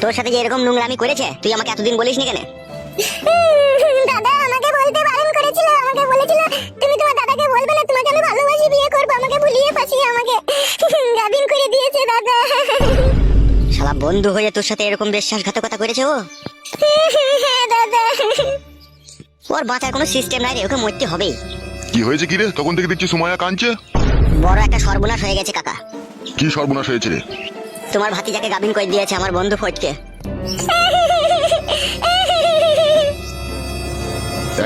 তোর সাথে যে এরকম নোংরামি করেছে তুই আমাকে এতদিন বলিসনি কেন? দাদা আমাকে বলতে বারণ করেছিল, আমাকে বলেছিল তুমি তোমার দাদাকে বলবে না, তোমাকে আমি ভালোবাসি, বিয়ে করব, আমাকে ভুলিয়ে ফাঁসিয়ে আমাকে গাবিন করে দিয়েছে দাদা। শালা বন্ধু হয়ে তোর সাথে এরকম বিশ্বাসঘাতকতা করেছে ও? হ্যাঁ দাদা। ওর বাঁচার কোনো সিস্টেম নাই রে, ওকে মরতে হবেই। কি হয়েছে কি রে? তখন থেকে দেখছি সুমাইয়া কাঁদছে। বড় একটা সর্বনাশ হয়ে গেছে কাকা। কি সর্বনাশ হয়েছে রে? তোমার ভাতিজাকে গাবিন করে দিয়েছে আমার বন্ধু ফটকে।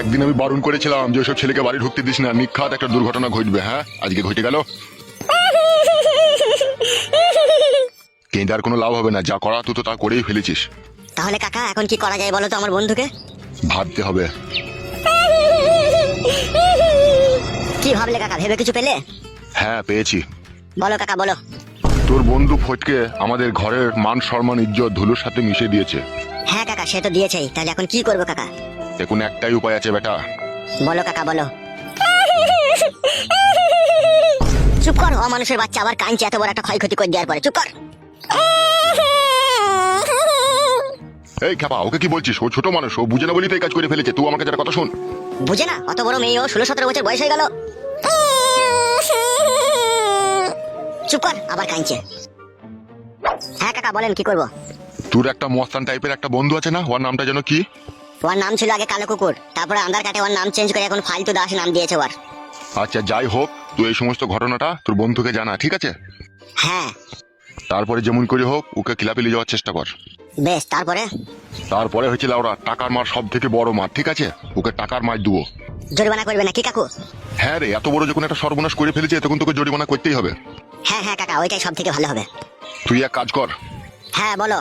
একদিন আমি বারণ করেছিলাম যে ওসব ছেলেকে বাড়ি ঢুকতে দিস না, নিখাত একটা দুর্ঘটনা ঘটবে। হ্যাঁ, আজকে ঘটে গেল। কিন্তু আর কোনো লাভ হবে না, যা করা তুই তো তা করেই ফেলেছিস। তাহলে কাকা এখন কি করা যায় বলো তো আমার বন্ধুকে? ভাবতে হবে। কি ভাবলে কাকা, ভেবে কিছু পেলে? হ্যাঁ, পেয়েছি। বলো কাকা বলো। তোর বন্ধু ফটকে আমাদের ঘরের মান সম্মান ইজ্জত ধুলোর সাথে মিশে দিয়েছে। হ্যাঁ কাকা, সে তো দিয়েছেই, তাহলে এখন কি করবো কাকা? এখন একটাই উপায় আছে বেটা। বলো কাকা বলো। চুপ কর, অমানুষের বাচ্চা আবার কাঁদছে এত বড় একটা ক্ষয়ক্ষতি করে দেওয়ার পরে। চুপ কর। এই খেপা, ওকে কি বলছিস? ও ছোট মানুষ, ও বুঝে না বলি তো এই কাজ করে ফেলেছে। তুই আমাকে যারা কথা শুন। বুঝে না? অত বড় মেয়ে, ও 16-17 বছর বয়স হয়ে গেল। চুপ কর, আবার কাঁদছে। হ্যাঁ কাকা বলেন, কি করবো? তোর একটা মস্তান টাইপের একটা বন্ধু আছে না, ওর নামটা যেন কি? ওর নাম ছিল আগে কালো কুকুর, তারপরে আন্ধার কাটে ওর নাম চেঞ্জ করে এখন ফালতু দাস নাম দিয়েছে ওর। আচ্ছা যাই হোক, তুই এই সমস্ত ঘটনাটা তোর বন্ধুকে জানা, ঠিক আছে? হ্যাঁ তারপরে যেমন করে হোক ওকে ক্লাবে নিয়ে যাওয়ার চেষ্টা কর। বেশ। তারপরে? তারপরে হয়েছিল ওরা টাকার মার সব থেকে বড় মার, ঠিক আছে? ওকে টাকার মার দেবো। জরিমানা করবে নাকি কাকু? হ্যাঁ রে, এত বড় যখন একটা সর্বনাশ করে ফেলেছে তখন তোকে জরিমানা করতেই হবে। হ্যাঁ হ্যাঁ কাকা, ওইটাই সব থেকে ভালো হবে। তুই এক কাজ কর, হ্যাঁ বলো।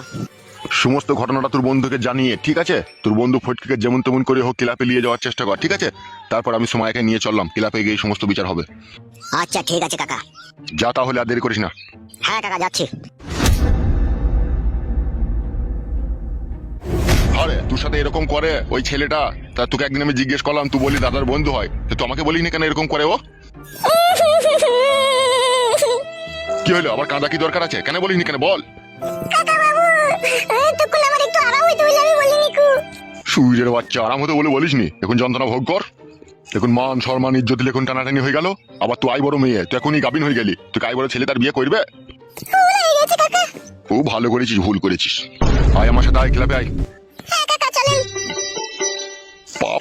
সমস্ত ঘটনাটা তোর বন্ধুকে জানিয়ে, ঠিক আছে, তোর বন্ধু ফটকে যেমন তেমন করে হোক ক্লাবে নিয়ে যাওয়ার চেষ্টা কর, ঠিক আছে? তারপর আমি সময়কে নিয়ে চললাম, ক্লাবে গিয়ে এই সমস্ত বিচার হবে। আচ্ছা ঠিক আছে কাকা। যা তাহলে, আর দেরি করিস না। হ্যাঁ কাকা যাচ্ছি। আরে তোর সাথে এরকম করে ওই ছেলেটা, তা তোকে একদিন আমি জিজ্ঞেস করলাম, তুই বলি দাদার বন্ধু হয়, তো আমাকে বলিস না কেন এরকম করে ও? কি হলো আবার, কাঁদা কি দরকার আছে? কেন বলিস নি কেন বল? কাকা বাবু, তখন আমার একটু আরাম হইতে বলে আমি বলিনি কু। সুইরের বাচ্চা, আরাম হতে বলে বলিস নি? এখন যন্ত্রণা ভোগ কর। এখন মান সম্মান ইজ্জত দিলে এখন টানাটানি হয়ে গেল। আবার তুই আই বড় মেয়ে, তুই এখনই গাবিন হয়ে গেলি, তুই আই বড় ছেলে তার বিয়ে করবে? ভুল হয়ে গেছে কাকা। খুব ভালো করেছিস, ভুল করেছিস। আয় আমার সাথে, আয় ক্লাবে আয়। হ্যাঁ কাকা চলেন।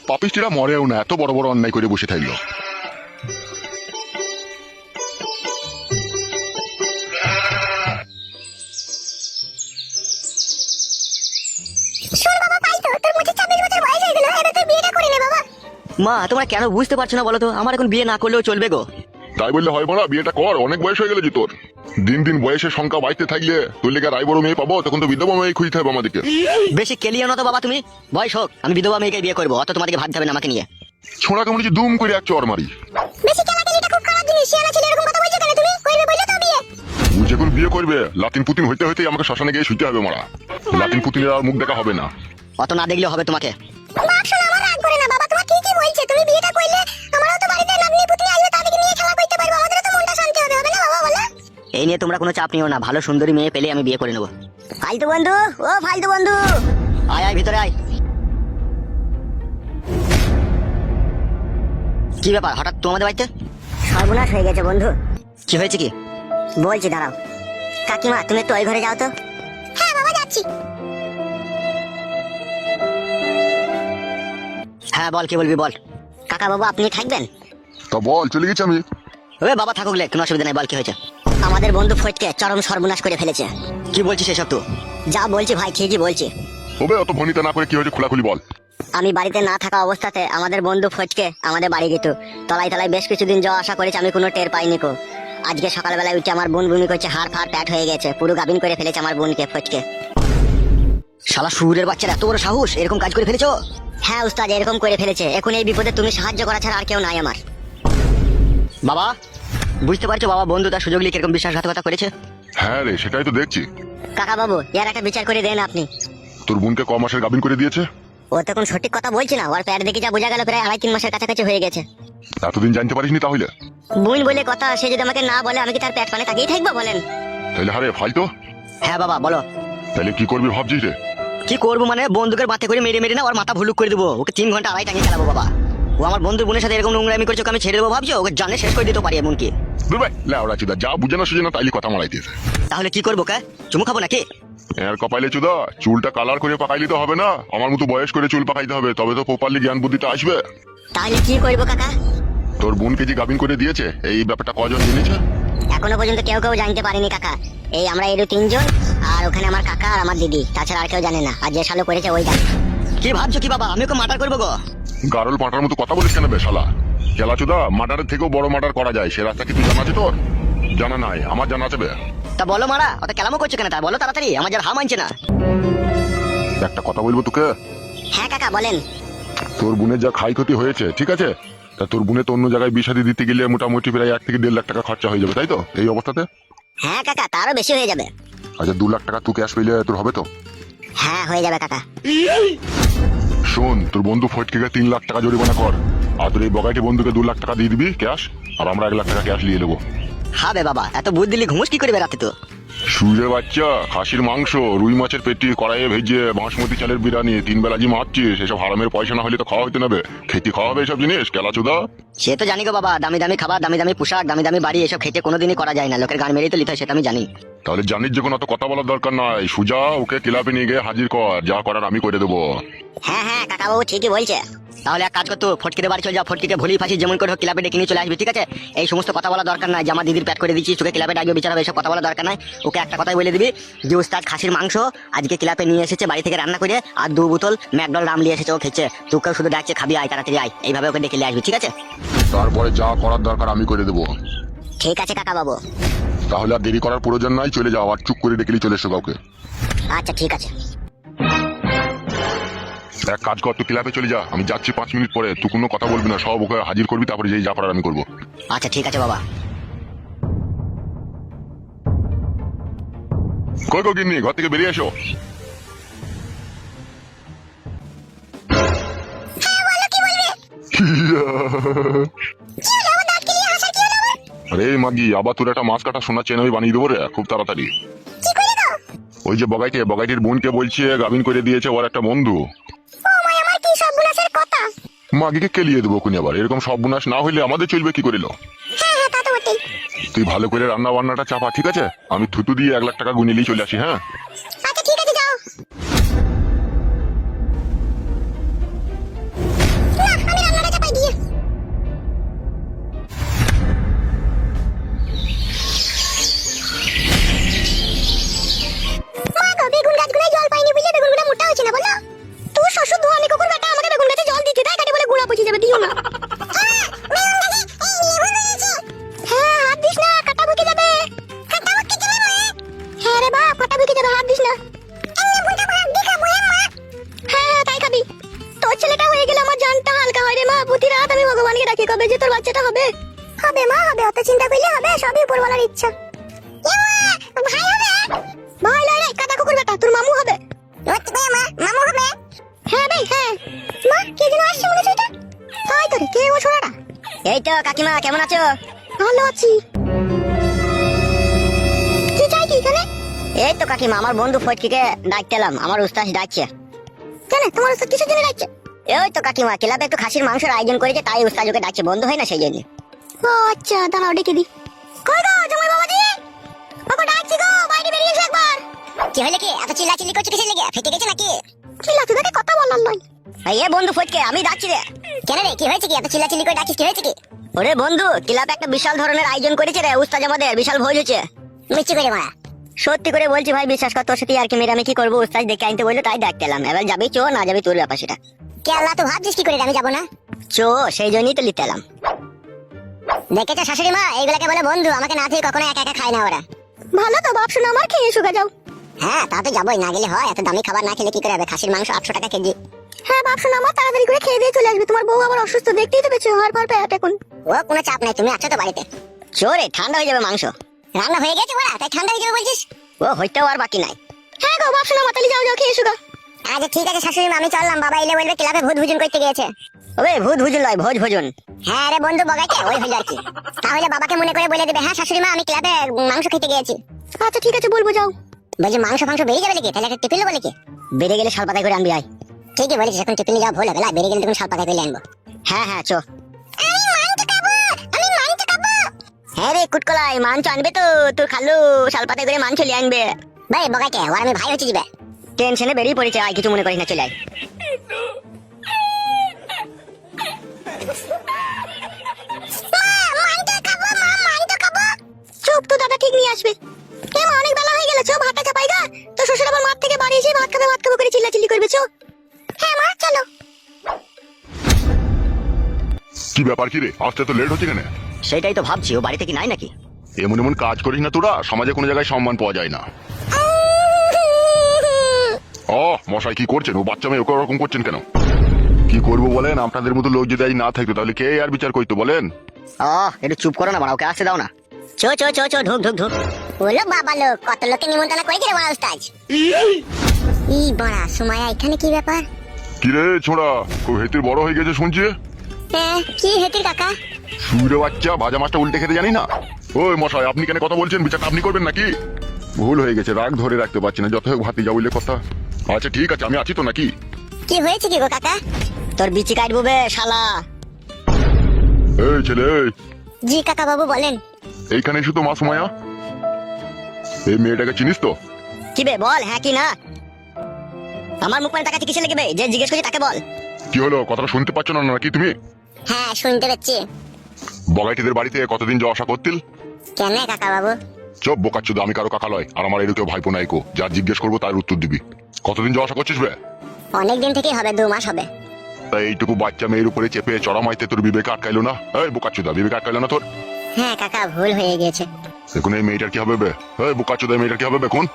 পাপিষ্টিরা মরেও না, এত বড় বড় অন্যায় করে বসে থাকলো। শোন বাবা, পাই তো তোর মুখে 26 বছর বয়স হয়ে গেল, এবার তুই বিয়েটা করে নে বাবা। মা তোমরা কেন বুঝতে পারছো না বলো তো? আমার এখন বিয়ে না করলেও চলবে গো। তাই বললে হয় বলা, বিয়েটা কর, অনেক বয়স হয়ে গেল যে তোর। দিন দিন বয়সের সংখ্যা বাড়তে থাকলে তোর লেগে রায় বড় মেয়ে পাবো, তখন তো বিধবা মেয়ে খুঁজতে হবে আমাদেরকে। বেশি কেলিও না তো বাবা তুমি। বয়স হোক, আমি বিধবা মেয়েকে বিয়ে করবো, অত তোমাদেরকে ভাবতে হবে না আমাকে নিয়ে। ছোড়া কেমন যে দুম করে এক চর মারি। বেশি কেলাকেলিটা খুব খারাপ জিনিস। শিয়ানা ছেলে এরকম কথা বলছো কেন তুমি? করবে বললে তো বিয়ে। ও যখন বিয়ে করবে, লাতিন পুতিন হইতে হইতে আমাকে শ্মশানে গিয়ে শুইতে হবে মারা। লাতিন পুতিনের আর মুখ দেখা হবে না। অত না দেখলেও হবে তোমাকে। বাপ শোনা, আমার রাগ করে না বাবা, তোমার ঠিকই বলছে। তুমি বিয়েটা করলে আমারও তো বাড়িতে নাতনি পুতনি আসবে, তাদেরকে নিয়ে খেলা করতে পারবো, আমাদেরও তো মনটা শান্তি হবে, হবে না বাবা বলো? এই নিয়ে তোমরা কোনো চাপ নিও না, ভালো সুন্দরী মেয়ে পেলে আমি বিয়ে করে নেবো। ফালতু বন্ধু, ও ফালতু বন্ধু, আয় আয় ভিতরে আয়। কি ব্যাপার হঠাৎ তোমাদের বাড়িতে? সর্বনাশ হয়ে গেছে বন্ধু। কি হয়েছে কি? বলছি দাঁড়াও। কাকিমা তুমি একটু ওই ঘরে যাও তো। হ্যাঁ বাবা যাচ্ছি। হ্যাঁ বল, কি বলবি বল। কাকা বাবু আপনি থাকবেন? তা বল, চলে গেছি আমি। ওরে বাবা থাকুক লে, কোনো অসুবিধা নাই, বল কি হয়েছে। আমাদের বন্ধু ফটকে চরম সর্বনাশ করে ফেলেছে। কি বলছিস এসব? তো যা বলছি ভাই ঠিকই বলছি। হবে অত ভনিতা না করে, কি হয়েছে খোলাখুলি বল। আমি বাড়িতে না থাকা অবস্থাতে আমাদের বন্ধু ফটকে আমাদের বাড়ি গেত। তলায় তলায় বেশ কিছুদিন যাওয়া আসা করেছে, আমি কোনো টের পাইনি কো। আজকে সকালবেলায় উঠে আমার বোন বমি করছে, হাড় ফাড় প্যাট হয়ে গেছে, পুরো গাবিন করে ফেলেছে আমার বোনকে ফটকে। শালা শুয়োরের বাচ্চার এত বড় সাহস, এরকম কাজ করে ফেলেছো? হ্যাঁ উস্তাদ, এরকম করে ফেলেছে। এখন এই বিপদে তুমি সাহায্য করা ছাড়া আর কেউ নাই আমার। বাবা বুঝতে পারছো বাবা, বন্ধু তার সুযোগ নিয়ে কিরকম বিশ্বাসঘাতকতা করেছে? হ্যাঁ রে, সেটাই তো দেখছি। কাকা বাবু এর একটা বিচার করে দেন আপনি। তোর বোনকে ক মাসের গাবিন করে দিয়েছে? ও তখন সঠিক কথা বলছি না, ওর প্যাট দেখে যা বোঝা গেল প্রায় 2.5-3 মাসের কাছাকাছি হয়ে গেছে। এতদিন জানতে পারিসনি তাহলে? বোন বলে কথা, সে যদি আমাকে না বলে আমি কি তার প্যাট পানে তাকিয়ে থাকবো বলেন? তাহলে হারে ফালতো। হ্যাঁ বাবা বলো। তাহলে কি করবি ভাবছিস রে? কি করবো মানে বন্দুকের মাথা করে মেরে মেরে না ওর মাথা ভুলুক করে দেবো, ওকে 3 ঘন্টা আড়াই টাঙিয়ে খেলাবো বাবা। ও আমার বন্ধুর বোনের সাথে এরকম নোংরামি করছে, ওকে আমি ছেড়ে দেবো ভাবছো? ওকে জানে শেষ করে দিতে পারি এমনকি। দূর ভাই, লেওড়া চুদা, যা বুঝে না সুঝে না তাইলে কথা মারাই দিয়েছে। তাহলে কি করবো কে? চুমু খাবো নাকি? এর কপালে চুদা, চুলটা কালার করে পাকাইলে তো হবে না, আমার মতো বয়স করে চুল পাকাইতে হবে, তবে তো প্রপারলি জ্ঞান বুদ্ধিটা আসবে। তাহলে কি করবো কাকা? তোর বোনকে যে গাবিন করে দিয়েছে এই ব্যাপারটা কজন জেনেছে? এখনো পর্যন্ত কেউ কেউ জানতে পারেনি কাকা। এই আমরা এর 3 জন, আর ওখানে আমার কাকা আর আমার দিদি, তাছাড়া আর কেউ জানে না। আর যে শালো করেছে ওই জানে। কি ভাবছো কি বাবা, আমি ওকে মার্ডার করবো গো? গারল পাটার মতো কথা বলিস কেন বে শালা? খেলা চুদা, মার্ডারের থেকেও বড় মার্ডার করা যায়, সে রাস্তা কি তুই জানা আছে তোর? জানা নাই? আমার জানা আছে বে। তা বলো মারা, অত কেলামো করছো কেন? তা বলো তাড়াতাড়ি, আমার যার হা মানছে না। একটা কথা বলবো তোকে। হ্যাঁ কাকা বলেন। তোর বোনের যা ক্ষয় ক্ষতি হয়েছে, ঠিক আছে, তা তোর বোনে তো অন্য জায়গায় বিষাদি দিতে গেলে মোটামুটি প্রায় 1 থেকে 1.5 লাখ টাকা খরচা হয়ে যাবে, তাই তো এই অবস্থাতে? হ্যাঁ কাকা, তারও বেশি হয়ে যাবে। আচ্ছা 2 লাখ টাকা তুই ক্যাশ পেলে তোর হবে তো? হ্যাঁ হয়ে যাবে কাকা। শোন, তোর বন্ধু ফটকে 3 লাখ টাকা জরিমানা কর, আর তোর এই বগাইটি বন্ধুকে 2 লাখ টাকা দিয়ে দিবি ক্যাশ, আর আমরা 1 লাখ টাকা ক্যাশ নিয়ে নেবো। হবে বাবা, এত বুদ্ধ দিলি ঘুমুস কি করে বেড়াতে তো? সুরে বাচ্চা, খাসির মাংস, রুই মাছের পেটি, কড়াইয়ে ভেজে, বাসমতি চালের বিরিয়ানি, 3 বেলা জি মারছিস, এসব হারামের পয়সা না হলে তো খাওয়া হইতে নেবে, খেতে খাওয়া হবে এসব জিনিস কেলা চুদা? সে তো জানি গো বাবা, দামি দামি খাবার, দামি দামি পোশাক, দামি দামি বাড়ি, এসব খেতে কোনোদিনই করা যায় না, লোকের গান মেরেই তো লিতে হয়, সেটা আমি জানি। তাহলে জানিস যখন অত কথা বলার দরকার নাই, সুজা ওকে ক্লাবে নিয়ে গিয়ে হাজির কর, যা করার আমি করে দেবো। হ্যাঁ হ্যাঁ কাকা বাবু ঠিকই বলছে। তাহলে এক কাজ করতো, ফটকিতে বাড়ি চলে যাও, ফটকিকে ভুলি ফাঁসি যেমন করে হোক ক্লাবে ডেকে নিয়ে চলে আসবি, ঠিক আছে? এই সমস্ত কথা বলা দরকার নাই যে আমার দিদির প্যাট করে দিচ্ছিস, তোকে ক্লাবে ডাকবে বিচার হবে, এসব কথা বলা দরকার নাই। ওকে একটা কথাই বলে দিবি যে উস্তাদ খাসির মাংস আজকে ক্লাবে নিয়ে এসেছে বাড়ি থেকে রান্না করে, আর 2 বোতল ম্যাকডল রাম নিয়ে এসেছে, ও খেচ্ছে, তোকেও শুধু ডাকছে খাবি আয়, তাড়াতাড়ি আয়, এইভাবে ওকে ডেকে নিয়ে আসবি, ঠিক আছে? তারপরে যা করার দরকার আমি করে দেবো। ঠিক আছে কাকা বাবু। তাহলে আর দেরি করার প্রয়োজন নাই, চলে যাও, আর চুপ করে ডেকেলি চলে এসো কাউকে। আচ্ছা ঠিক আছে। এক কাজ কর, তুই ক্লাবে চলে যা, আমি যাচ্ছি 5 মিনিট পরে, তুই কোনো কথা বলবি না, সব ওকে হাজির করবি, তারপরে যেই যা করার আমি করবো। আচ্ছা ঠিক আছে বাবা। কই গো গিন্নি, ঘর থেকে বেরিয়ে এসো। আরে মাগি, আবার তোর একটা মাছ কাটা সোনার চেন আমি বানিয়ে দেবো রে খুব তাড়াতাড়ি। ওই যে বগাইটির বোনকে বলছে গাবিন করে দিয়েছে ওর একটা বন্ধু। মাগিকে কেলিয়ে দেবো কোনি, আবার এরকম সব বুনাস না হইলে আমাদের চলবে কি করিল? তুই ভালো করে রান্না বান্নাটা চাপা, ঠিক আছে? আমি থুতু দিয়ে 1 লাখ টাকা গুনিলেই চলে আসি। হ্যাঁ আচ্ছা ঠিক আছে, যাও। না, আমি রান্নাটা চাপাই দিয়ে। মা গো, বেগুন গাছগুলোয় জল পাইনি বুঝলে বেগুনগুলো মোটা হচ্ছে না, বলো? তোর শ্বশুর ধোয়ানি কুকুর বেটা আমাকে বেগুন গাছে জল দিতে দেয়, কাটি বলে গুঁড়া পচে যাবে, দিও না। হ্যাঁ, হাত দিস না, কাটা বুকে যাবে। হ্যাঁ রে বাপ, কাটা বুকে যাবে, হাত দিস না। হ্যাঁ তাই খাবি। তোর ছেলেটা হয়ে গেলে আমার জানটা হালকা হয় রে মা, প্রতি রাত আমি ভগবানকে ডাকি কবে যে তোর বাচ্চাটা হবে। হবে মা, হবে, অত চিন্তা করলে হবে, সবই উপরওয়ালার ইচ্ছা। ভাই হবে? ভাই লয় রে, কাটা কুকুর বেটা, তোর মামু হবে। মামু হবে? হ্যাঁ ভাই হ্যাঁ। মা, কে যেন আসছে মনে হচ্ছে এটা? তাই তো রে, কে ও ছোড়াটা? এই তো কাকিমা, কেমন আছো? ভালো আছি। কি চাই কি এখানে? এই তো কাকিমা, আমার বন্ধু ফটকিকে ডাকতে এলাম, আমার উস্তাদ ডাকছে। কেন, তোমার ওস্তাদ কিসের জন্য ডাকছে? ওই তো কাকিমা, ক্লাবে একটু খাসির মাংসের আয়োজন করেছে, তাই উস্তাদ ওকে ডাকছে, বন্ধু হয় না সেই জন্য। ও আচ্ছা, দাঁড়াও ডেকে দি। কই গো জামাই বাবাজি, ওকে ডাকছি গো, বাইরে বেরিয়ে এসো একবার। কি হলো কি, এত চিল্লাচিল্লি করছো কিসের লেগে? ফেটে গেছে নাকি? চিল্লাতে দেখে কথা বলার নয়। এই বন্ধু ফটকে, আমি ডাকছি রে। কেন রে, কি হয়েছে কি, এত চিল্লাচিল্লি করে ডাকিস, কি হয়েছে কি? ওরে বন্ধু, ক্লাবে একটা বিশাল ধরনের আয়োজন করেছে রে উস্তাদ, আমাদের বিশাল ভোজ হচ্ছে। মিষ্টি করে মারা, সত্যি করে বলছি ভাই, বিশ্বাস কর, তোর সাথে আর কি মেরে আমি কি করবো, উস্তাদ দেখে আনতে বললো, তাই ডাকতে এলাম। এবার যাবি চো, না যাবি তোর ব্যাপার সেটা। কে আল্লাহ, তো ভাবছিস কি করে আমি যাবো না? চো, সেই জন্যই তো লিতে এলাম। দেখেছো শাশুড়ি মা, এইগুলাকে বলে বন্ধু, আমাকে না থেকে কখনো একা একা খায় না ওরা। ভালো তো বাপ, শোনা আমার, খেয়ে শুকা যাও। হ্যাঁ তা তো যাবোই, না গেলে হয়? এত দামি খাবার না খেলে কি করে হবে? খাসির মাংস 800 টাকা কেজি। হ্যাঁ বাপ, শোনা আমার, তাড়াতাড়ি করে খেয়ে দিয়ে চলে আসবে, তোমার বউ আবার অসুস্থ, দেখতেই তো পেছো, হওয়ার পর পেট এখন। ও কোনো চাপ নাই, তুমি আছো তো বাড়িতে। চোরে, ঠান্ডা হয়ে যাবে মাংস। রান্না হয়ে গেছে ওরা, তাই ঠান্ডা হয়ে যাবে বলছিস? ও হইতেও আর বাকি নাই। হ্যাঁ গো বাপ, শোনা মাতালি, যাও যাও খেয়ে শুকা। আচ্ছা ঠিক আছে শাশুড়ি মা, আমি চললাম, বাবা এলে বলবে ক্লাবে ভূত ভোজন করতে গিয়েছে। ওরে ভূত ভোজন নয়, ভোজ ভোজন। হ্যাঁ রে বন্ধু বগাইছে, ওই হইল আর কি। তাহলে বাবাকে মনে করে বলে দেবে, হ্যাঁ শাশুড়ি মা, আমি ক্লাবে মাংস খেতে গিয়েছি। আচ্ছা ঠিক আছে, বলবো, যাও। বলছি মাংস ফাংস বেরিয়ে যাবে নাকি? তাহলে একটা টিফিন বলে কি? বেড়ে গেলে শাল পাতায় করে আনবি আয়। ঠিকই বলেছিস, এখন টিফিনে যাওয়া ভুল হবে না, বেরিয়ে গেলে তখন শাল পাতা করে আনবো। হ্যাঁ হ্যাঁ চো। আমি মাংস খাবো, আমি মাংস খাবো। হ্যাঁ রে কুটকলাই, মাংস আনবে তো তোর খালু শাল পাতায় করে মাংস লিয়ে আনবে। ভাই বগাকে ওর আমি ভাই হচ্ছে যাবে। টেনশনে বেরিয়ে পড়েছে, আয় কিছু মনে করিস না, চলে আয়। চুপ তো, দাদা ঠিক নিয়ে আসবে। এ মা অনেক বেলা হয়ে গেল, চো ভাতটা চাপাই গা। তো শ্বশুর আবার মাঠ থেকে বাড়ি এসে ভাত খাবো করে চিল্লাচিল্লি করবে, চো। হ্যাঁ মা চলো। কি ব্যাপার কি রে, আসতে তো লেট হচ্ছে কেন? সেটাই তো ভাবছি, ও বাড়িতে কি নাই নাকি? এমন এমন কাজ করিস না তোরা, সমাজে কোনো জায়গায় সম্মান পাওয়া যায় না। ও মশাই কি করছেন? ও বাচ্চা মেয়ে ওকে ওরকম করছেন কেন? কি করবো বলেন? আপনাদের মতো লোক যদি আজ না থাকতো তাহলে কে আর বিচার করতো বলেন? একটু চুপ করো না, বাড়া ওকে আসতে দাও না। চো চো চো চো, ঢুক ঢুক ঢুক। বলো বাবা লোক, কত লোককে নিমন্ত্রণ করে দিলে বড় উস্তাদ। ই বড়া সুমাইয়া, এখানে কি ব্যাপার? কি রে ছোড়া, খুব হেতির বড় হয়ে গেছে শুনছি। কি হেতির কাকা? সুরে বাচ্চা, ভাজা মাছটা উল্টে খেতে জানি না? ওই মশাই আপনি কেন কথা বলছেন? বিচারটা আপনি করবেন নাকি? ভুল হয়ে গেছে, রাগ ধরে রাখতে পারছি না, যত হোক ভাতি যা বললে কথা। আচ্ছা ঠিক আছে, আমি আছি তো নাকি? কি হয়েছে কি গো কাকা? তোর বিচি কাটবো বে শালা। এই ছেলে এই, জি কাকা বাবু বলেন। এইখানে এসে তো মা সুমাইয়া, এই মেয়েটাকে চিনিস তো? কি বে বল, হ্যাঁ কি না? আমার মুখ মানে তাকাচ্ছি কিসে লেগে বে? যে জিজ্ঞেস করছি তাকে বল। কি হলো, কথাটা শুনতে পাচ্ছ না নাকি তুমি? হ্যাঁ শুনতে পাচ্ছি। বগাইটিদের বাড়িতে কতদিন যাওয়া আসা করতিল? কেন কাকা বাবু? চপ বোকাচ্চুদা, আমি কারো কাকা লয়, আর আমার এরকম ভাইপো নাইকো, যা জিজ্ঞেস করবো তার উত্তর দিবি। কতদিন যাওয়া আসা করছিস বে? অনেকদিন থেকেই হবে, 2 মাস হবে। তাই এইটুকু বাচ্চা মেয়ের উপরে চেপে চড়া মাইতে তোর বিবেক আটকাইলো না? এই বোকাচ্চুদা, বিবেক আটকাইলো না তোর? হ্যাঁ কাকা ভুল হয়ে গেছে। এখন এই মেয়েটার কি হবে বে? এই বোকাচ্চুদা, এই মেয়েটার কি হবে বেকুন?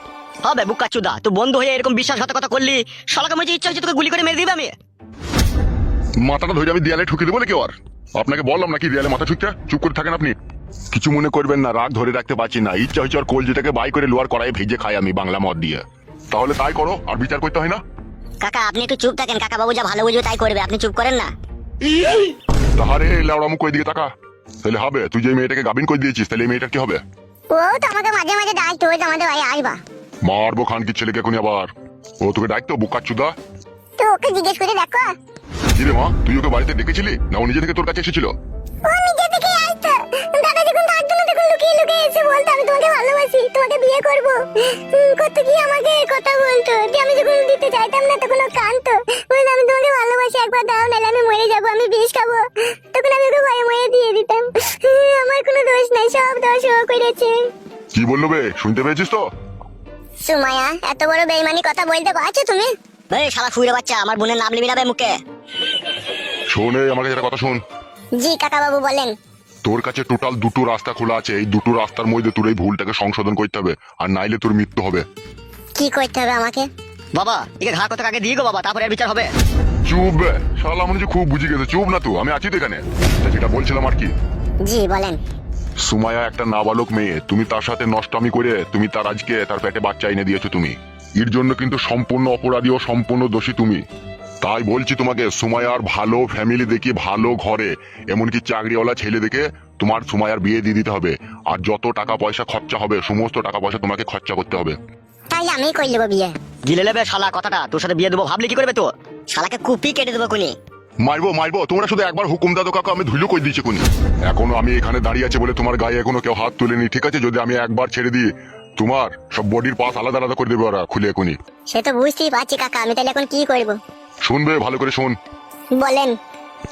হবে বুকা চুদা, তুই বন্ধু হয়ে এরকম বিশ্বাসঘাতকতা করলি, শালাকে মনে ইচ্ছা হচ্ছে তোকে গুলি করে মেরে দিবে আমি। মাথাটা ধরে আমি দেয়ালে ঠুকে দেবো নাকি? আর আপনাকে বললাম নাকি দেয়ালে মাথা ঠুকতে? চুপ করে থাকেন আপনি। কিছু মনে করবেন না, রাগ ধরে রাখতে পারছি না, ইচ্ছা হচ্ছে আর কলজিটাকে বাই করে লোয়ার কড়াই ভেজে খাই আমি বাংলা মদ দিয়ে। তাহলে তাই করো, আর বিচার করতে হয় না। কাকা আপনি একটু চুপ থাকেন, কাকা বাবু যা ভালো বুঝবে তাই করবে, আপনি চুপ করেন না। তাহারে লাউড়া মুখ ওই দিকে তাকা। তাহলে হবে, তুই যে মেয়েটাকে গাবিন করে দিয়েছিস, তাহলে এই মেয়েটার কি হবে? ও তো আমাকে মাঝে মাঝে ডাকতো, ওই তো আমাদের ভাই আসবা। মারবো খানকির ছেলেকে এখনই আবার। ও তোকে ডাকতো বোকাচ্চুদা? তো ওকে জিজ্ঞেস করে দেখো। কি রে মা, তুই ওকে বাড়িতে ডেকেছিলি না ও নিজে থেকে তোর কাছে এসেছিল? ও নিজে থেকে আসতো, দাদা যখন থাকতো না তখন লুকিয়ে লুকিয়ে এসে বলতো আমি তোমাকে ভালোবাসি, তোমাকে বিয়ে করবো। কত কি আমাকে কথা বলতো, যে আমি যখন দিতে চাইতাম না তখন ও কাঁদতো, বলতো আমি তোমাকে ভালোবাসি, একবার দাও নাহলে আমি মরে যাবো, আমি বিষ খাবো। তখন আমি ওকে ভয়ে মরে দিয়ে দিতাম। আমার কোনো দোষ নাই, সব দোষ ও করেছে। কি বললো বে, শুনতে পেয়েছিস তো? সুমাইয়া, এত বড় বেইমানি কথা বলতে পারছো তুমি? এই শালা ফুইরে বাচ্চা, আমার বোনের নাম নিবি না বে মুখে। শোন, এই আমাকে যেটা কথা শোন। জি কাকা বাবু বলেন। তোর কাছে টোটাল 2টো রাস্তা খোলা আছে, এই 2টো রাস্তার মধ্যে তোর এই ভুলটাকে সংশোধন করতে হবে, আর নাইলে তোর মৃত্যু হবে। কি করতে হবে আমাকে? বাবা একে ঘা কথা আগে দিয়ে গো বাবা, তারপরে এর বিচার হবে। চুপ বে, শালা মনে হচ্ছে খুব বুঝে গেছে। চুপ না তো, আমি আছি তো এখানে। তা যেটা বলছিলাম আর কি, জি বলেন। সুমাইয়া একটা নাবালক মেয়ে, তুমি তার সাথে নষ্টামি করে তুমি তার আজকে তার পেটে বাচ্চা এনে দিয়েছো তুমি। এর জন্য কিন্তু সম্পূর্ণ অপরাধী ও সম্পূর্ণ দোষী তুমি। তাই বলছি তোমাকে, সুমাইয়ার ভালো ফ্যামিলি দেখি, ভালো ঘরে, এমনকি চাকরিওয়ালা ছেলে দেখে তোমার সুমাইয়ার বিয়ে দিয়ে দিতে হবে। আর যত টাকা পয়সা খরচা হবে সমস্ত টাকা পয়সা তোমাকে খরচা করতে হবে। তাইলে আমি কই নেবো বিয়ে। গিলে নেবে শালা কথাটা, তোর সাথে বিয়ে দেবো ভাবলি কি করবে তো? শালাকে কুপি কেটে দেবো কোনি। মারবো মারবো, তোমরা শুধু একবার হুকুম দাদো কাকা, আমি ধুলো কই দিয়েছি কোনি। এখনো আমি এখানে দাঁড়িয়ে আছে বলে তোমার গায়ে এখনো কেউ হাত তুলেনি, ঠিক আছে? যদি আমি একবার ছেড়ে দিই, তোমার সব বডির পাস আলাদা আলাদা করে দেবে ওরা খুলে এখনই। সে তো বুঝতেই পারছি কাকা, আমি তাহলে এখন কি করব? শুনবে ভালো করে শোন, বলেন।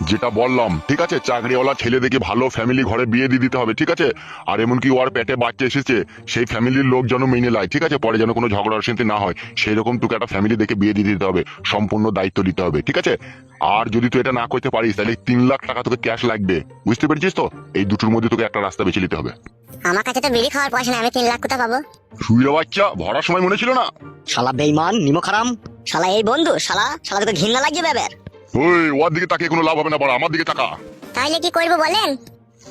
যেটা বললাম ঠিক আছে, চাকরিওয়ালা ছেলে দেখে ভালো ফ্যামিলি ঘরে বিয়ে দিয়ে দিতে হবে, ঠিক আছে? আর এমনকি ওর পেটে বাচ্চা এসেছে, সেই ফ্যামিলির লোক যেন মেনে নেয়, ঠিক আছে? পরে যেন কোনো ঝগড়া অশান্তি না হয়, সেই রকম তোকে একটা ফ্যামিলি দেখে বিয়ে দিয়ে দিতে হবে, সম্পূর্ণ দায়িত্ব দিতে হবে, ঠিক আছে? আর যদি তুই এটা না করতে পারিস তাহলে 3 লাখ টাকা তোকে ক্যাশ লাগবে, বুঝতে পেরেছিস তো? এই দুটোর মধ্যে তোকে একটা রাস্তা বেছে নিতে হবে। আমার কাছে তো বিড়ি খাওয়ার পয়সা নেই, আমি 3 লাখ কোথা পাবো? শুইরা বাচ্চা, ভরার সময় মনে ছিল না? শালা বেইমান নিমক হারাম শালা, এই বন্ধু শালা, শালা তোকে ঘৃণা লাগছে বেবের। ওই ওর দিকে তাকিয়ে কোনো লাভ হবে না, বড় আমার দিকে তাকা। তাইলে কি করব বলেন?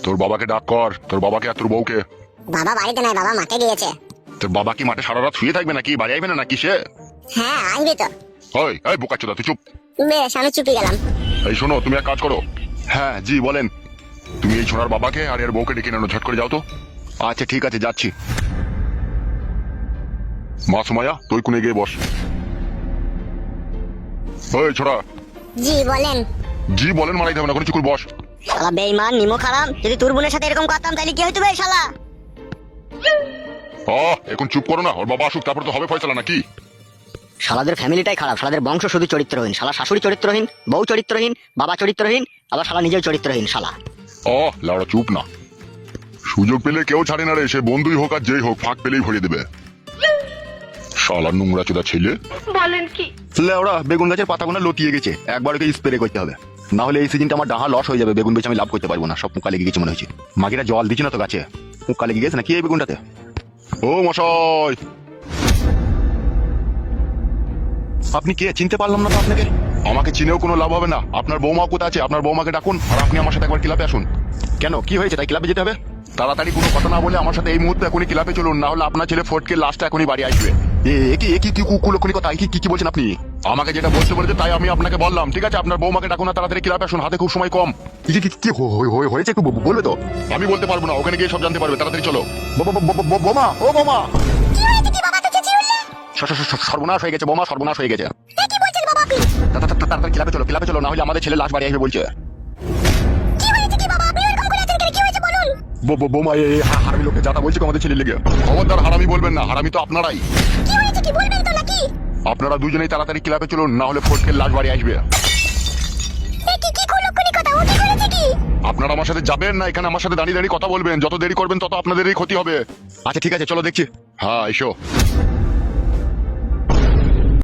তোর বাবাকে ডাক কর, তোর বাবাকে আর তোর বউকে। বাবা বাড়িতে নাই, বাবা মাঠে গিয়েছে। তোর বাবা কি মাঠে সারা রাত শুয়ে থাকবে নাকি, বাড়ি আসবে না নাকি সে? হ্যাঁ আসবে তো। ওই এই বোকাচ্চোদা, তুই চুপ। বেশ আমি চুপি গেলাম। এই শোনো, তুমি এক কাজ করো। হ্যাঁ জি বলেন। তুমি এই ছোড়ার বাবাকে আর এর বউকে ডেকে নেনো, ঝট করে যাও তো। আচ্ছা ঠিক আছে, যাচ্ছি। মা সুমাইয়া তুই কোনে গিয়ে বস। ওই ছোড়া, জি বলেন। জি বলেন মারাইতে হবে না, কোনো চুকুর বস। শালা বেঈমান নিমো খারাম, যদি তোর বোনের সাথে এরকম করতাম তাহলে কি হইতো বে শালা? এখন চুপ করো না, ওর বাবা আসুক তারপর তো হবে ফয়সালা নাকি? শালাদের ফ্যামিলিটাই খারাপ, শালাদের বংশ শুধু চরিত্রহীন, শালা শাশুড়ি চরিত্রহীন, বউ চরিত্রহীন, বাবা চরিত্রহীন, আবার শালা নিজেও চরিত্রহীন শালা। লাউড়া চুপ না, সুযোগ পেলে কেউ ছাড়ে না রে, সে বন্ধুই হোক আর যেই হোক, ফাঁক পেলেই ভরিয়ে দেবে। শালা নোংরা চোদা ছেলে। বলেন কি? লেওড়া বেগুন গাছের পাতাগুলো লতিয়ে গেছে, একবার ওকে স্প্রে করতে হবে, না হলে এই সিজনটা আমার ডাহা লস হয়ে যাবে, বেগুন বেচে আমি লাভ করতে পারবো না, সব পোকা লেগে গেছে মনে হচ্ছে। মাগিরা জল দিচ্ছে না তো গাছে, পোকা লেগে গেছে নাকি এই বেগুনটাতে? ও মশাই, আপনি কে চিনতে পারলাম না তো আপনাকে। আমাকে চিনেও কোনো লাভ হবে না, আপনার বৌমা কোথা আছে, আপনার বৌমাকে ডাকুন আর আপনি আমার সাথে একবার ক্লাবে আসুন। কেন কি হয়েছে, তাই ক্লাবে যেতে হবে? তাড়াতাড়ি কোনো কথা না বলে আমার সাথে এই মুহূর্তে এখনই ক্লাবে চলুন, না হলে আপনার ছেলে ফটকে লাস্টটা এখনই বাড়ি আসবে। কি কুকুলক্ষণি কথা, কি বলছেন আপনি? আমাকে যেটা বলতে বলেছে তাই আমি আপনাকে বললাম, ঠিক আছে? আপনার বৌমাকে ডাকুন না, তাড়াতাড়ি ক্লাবে আসুন, হাতে খুব সময় কম। কি হয়েছে একটু বলবে তো? আমি বলতে পারবো না, ওখানে গিয়ে সব জানতে পারবে, তাড়াতাড়ি চলো। বোমা, ও বোমা, কি হয়েছে কি বাবা, তো চেঁচিয়ে উঠলে? সর্বনাশ হয়ে গেছে বোমা, সর্বনাশ হয়ে গেছে। এ কি বলছেন বাবা আপনি? তাড়াতাড়ি ক্লাবে চলো, না হলে আমাদের ছেলে লাশ বাড়ি আসবে বলছে। কি হয়েছে কি বাবা, আপনি এরকম করে আছেন কেন? কি হয়েছে বলুন। বোমা হারামি লোককে যাতা বলছে আমাদের ছেলে লেগে। খবরদার হারামি বলবেন না, হারামি তো আপনারাই। কি হয়েছে কি বলবেন তো নাকি? আপনারা দুজনেই তাড়াতাড়ি ক্লাবে চলুন, না হলে ফটকের লাশ বাড়ি আসবে। এ কি কুলক্ষণি কথা, ও কি করেছে কি? আপনারা আমার সাথে যাবেন না, এখানে আমার সাথে দাঁড়িয়ে দাঁড়িয়ে কথা বলবেন, যত দেরি করবেন তত আপনাদেরই ক্ষতি হবে। আচ্ছা ঠিক আছে চলো দেখছি। হ্যাঁ এসো।